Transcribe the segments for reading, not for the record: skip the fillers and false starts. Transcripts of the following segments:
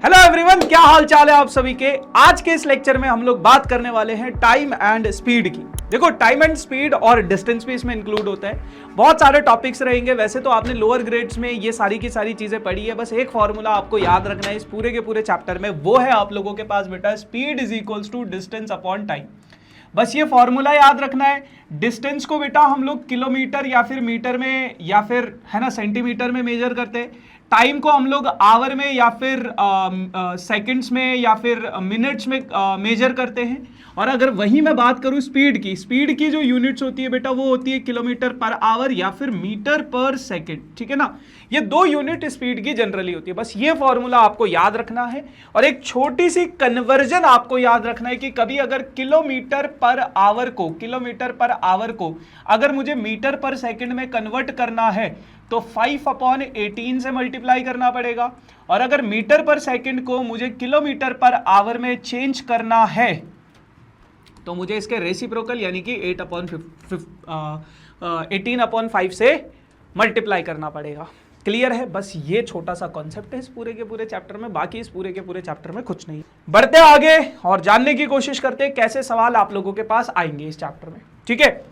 Hello everyone, क्या हाल चाल है आप सभी के। आज के इस लेक्चर में हम लोग बात करने वाले हैं टाइम एंड स्पीड की। देखो, टाइम एंड स्पीड और डिस्टेंस भी इसमें इंक्लूड होता है। बहुत सारे टॉपिक्स रहेंगे। वैसे तो आपने लोअर ग्रेड्स में ये सारी की सारी चीजें पढ़ी है। बस एक फॉर्मूला आपको याद रखना है इस पूरे के पूरे चैप्टर में, वो है आप लोगों के पास बेटा speed is equals to distance upon time. बस ये फॉर्मूला याद रखना है। डिस्टेंस को बेटा हम लोग किलोमीटर या फिर मीटर में या फिर है ना सेंटीमीटर में मेजर करते हैं। टाइम को हम लोग आवर में या फिर सेकंड्स में या फिर मिनट्स में मेजर करते हैं। और अगर वही मैं बात करूं स्पीड की जो यूनिट्स होती है बेटा वो होती है किलोमीटर पर आवर या फिर मीटर पर सेकंड। ठीक है ना, ये दो यूनिट स्पीड की जनरली होती है। बस ये फॉर्मूला आपको याद रखना है। और एक छोटी सी कन्वर्जन आपको याद रखना है कि कभी अगर किलोमीटर पर आवर को अगर मुझे मीटर पर सेकंड में कन्वर्ट करना है तो 5/18 से मल्टीप्लाई करना पड़ेगा। और अगर मीटर पर सेकंड को मुझे किलोमीटर पर आवर में चेंज करना है तो मुझे इसके रेसिप्रोकल यानी कि 18/5 से मल्टीप्लाई करना पड़ेगा। क्लियर है? बस ये छोटा सा कॉन्सेप्ट है इस पूरे के पूरे चैप्टर में। बाकी इस पूरे के पूरे चैप्टर में कुछ नहीं। बढ़ते आगे और जानने की कोशिश करते हैं कैसे सवाल आप लोगों के पास आएंगे इस चैप्टर में। ठीक है,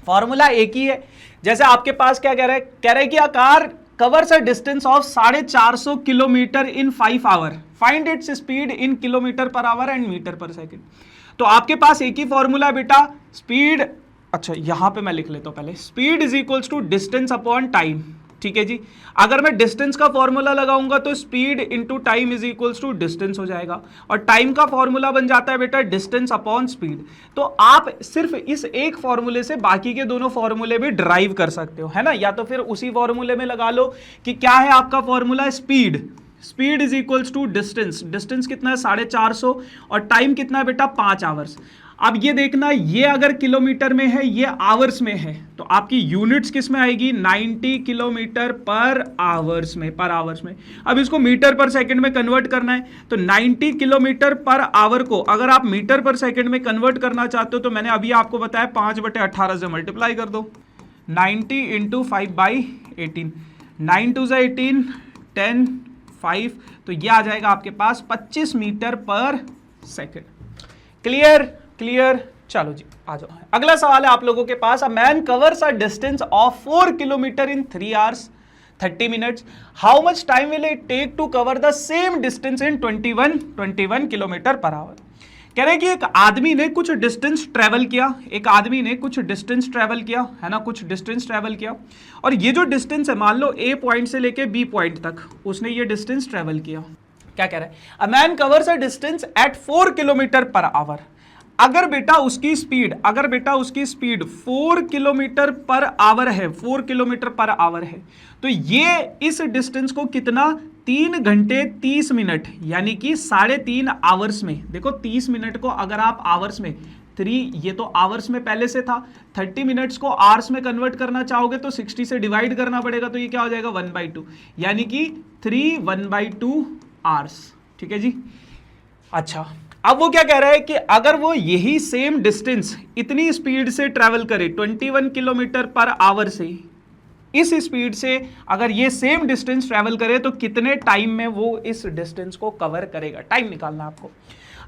फॉर्मूला एक ही है। जैसे आपके पास क्या कह रहा है कि a car covers a distance of 450 kilometre in 5 hour. Find its speed in kilometre per hour and metre per second. तो आपके पास एक ही फॉर्मूला बेटा, स्पीड। अच्छा, यहां पे मैं लिख लेता हूं पहले, speed is equals to distance upon time. ठीक है जी, अगर मैं डिस्टेंस का फॉर्मूला लगाऊंगा तो speed into time is equals to distance हो जाएगा। और टाइम का फॉर्मूला बन जाता है बेटा डिस्टेंस अपॉन स्पीड। तो आप सिर्फ इस एक फॉर्मूले से बाकी के दोनों फॉर्मूले भी ड्राइव कर सकते हो, है ना। या तो फिर उसी फॉर्मूले में लगा लो कि क्या है आपका formula, speed is equals to distance कितना है 450 और टाइम कितना है बेटा 5 आवर्स। अब ये देखना, ये अगर किलोमीटर में है ये आवर्स में है तो आपकी यूनिट्स किस में आएगी, 90 किलोमीटर पर आवर्स में। अब इसको मीटर पर सेकंड में कन्वर्ट करना है तो 90 किलोमीटर पर आवर को अगर आप मीटर पर सेकंड में कन्वर्ट करना चाहते हो तो मैंने अभी आपको बताया 5/18 से मल्टीप्लाई कर दो। 90 इंटू 5/18, 9 2 18, 10 5, तो ये आ जाएगा आपके पास 25 मीटर पर सेकंड। क्लियर। चलो जी, आ जाओ। अगला सवाल है आप लोगों के पास, a man covers a distance of 4 kilometre in 3 hours 30 minutes. How much time will it take to cover the same distance in 21 kilometre per hour. कह रहे हैं कि एक आदमी ने कुछ डिस्टेंस ट्रेवल किया, है ना, कुछ डिस्टेंस ट्रेवल किया। और ये जो डिस्टेंस है, मान लो ए पॉइंट से लेके बी पॉइंट तक उसने ये डिस्टेंस ट्रेवल किया। क्या कह रहा है, a man covers a distance at 4 kilometre per hour. अगर बेटा उसकी स्पीड 4 किलोमीटर पर आवर है, 4 किलोमीटर पर आवर है, तो ये इस डिस्टेंस को कितना 3 घंटे 30 मिनट यानी कि 3.5 आवर्स में। देखो 30 मिनट को अगर आप आवर्स में 3, ये तो आवर्स में पहले से था, 30 मिनट्स को आवर्स में कन्वर्ट करना चाहोगे तो 60 से डिवाइड करना पड़ेगा, तो ये क्या हो जाएगा 1/2 यानी कि 3 1/2 आवर्स। ठीक है जी। अच्छा, अब वो क्या कह रहा है कि अगर वो यही सेम डिस्टेंस इतनी स्पीड से ट्रेवल करे 21 किलोमीटर पर आवर से, इस स्पीड से अगर ये सेम डिस्टेंस ट्रेवल करे तो कितने टाइम में वो इस डिस्टेंस को कवर करेगा। टाइम निकालना आपको।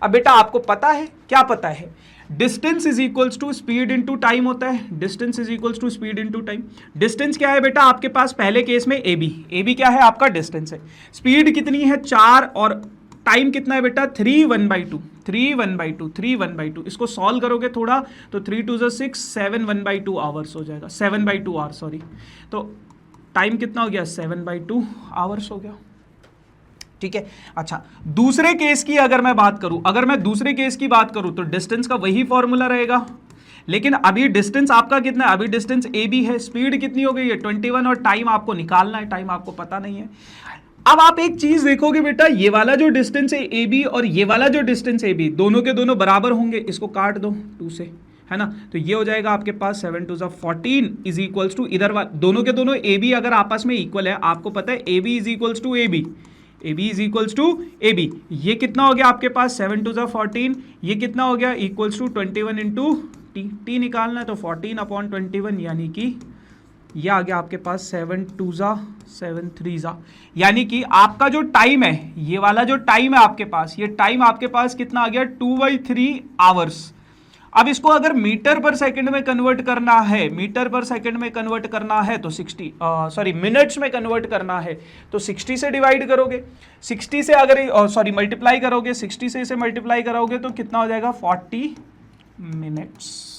अब बेटा आपको पता है, क्या पता है, distance is equals to speed into time होता है। Distance is equals to speed into time. Distance क्या है बेटा आपके पास, पहले केस में ए बी क्या है आपका डिस्टेंस है। स्पीड कितनी है 4 और टाइम कितना है बेटा 3 1/2। इसको सॉल्व करोगे थोड़ा तो 3 2 6 7 1/2 आवर्स हो जाएगा, 7/2 आवर्स सॉरी। तो टाइम कितना हो गया 7/2 आवर्स हो गया। ठीक है। अच्छा, दूसरे केस की अगर मैं बात करूं तो डिस्टेंस का वही फॉर्मूला रहेगा, लेकिन अभी डिस्टेंस आपका कितना है, अभी डिस्टेंस ए बी है, स्पीड कितनी हो गई है 21 और टाइम आपको निकालना है, टाइम आपको पता नहीं है। अब आप एक चीज देखोगे बेटा, ये वाला जो डिस्टेंस है ए बी और ये वाला जो डिस्टेंस ए बी दोनों के दोनों बराबर होंगे। इसको काट दो 2 से, है ना, तो ये हो जाएगा आपके पास 7 2 14 इज इक्वल्स टू इधर दोनों के दोनों ए बी अगर आपस में इक्वल है, आपको पता है A B is equals to A B, ये कितना हो गया आपके पास 7 2 14, ये कितना हो गया इक्वल्स टू 21 इंटू टी निकालना है तो 14/21 यानी कि ये आ गया आपके पास 7 2 जा 7 3 जा, यानी कि आपका जो टाइम है, ये वाला जो टाइम है आपके पास, ये टाइम आपके पास कितना आ गया 2/3 आवर्स। अब इसको अगर मीटर पर सेकंड में कन्वर्ट करना है, मीटर पर सेकंड में कन्वर्ट करना है तो मिनट्स में कन्वर्ट करना है तो 60 से डिवाइड करोगे, 60 से अगर मल्टीप्लाई करोगे, 60 से इसे मल्टीप्लाई करोगे तो कितना हो जाएगा 40 मिनट्स।